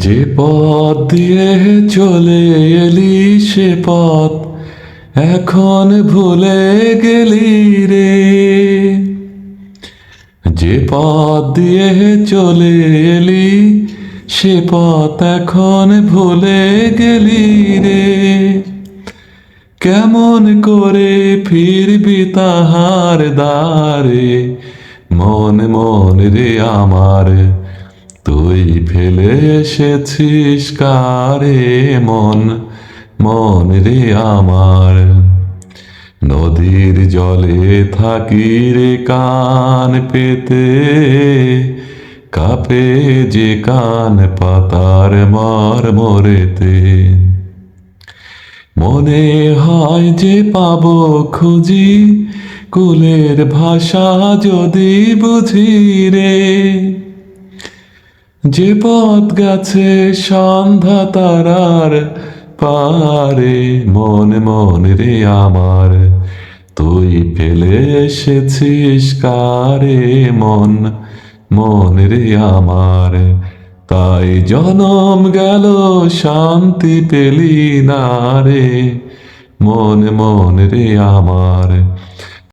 যে পথ দিয়ে চলে এলি সে পথ এখন ভুলে গেলি রে। যে পথ দিয়ে চলে এলি সে পথ এখন ভুলে গেলি রে। কেমন করে ফিরবি তাহার দ্বারে, মন মন রে আমার তুই ফেলে এসেছিস কারে, মন মন রে আমার। নদীর জলে থাকি রে কান পেতে, কাপে যে কান পাতার মরমরেতে। মনে হয় যে পাবো খুঁজি কুলের ভাষা যদি বুঝি রে। যে পথ গেছে সন্ধ্যা তারার পারে, মন মন রে আমার তুই ফেলে এসেছিস কারে, মন মন রে আমার। তাই জনম গেল শান্তি পেলি না রে, মন মন রে আমার।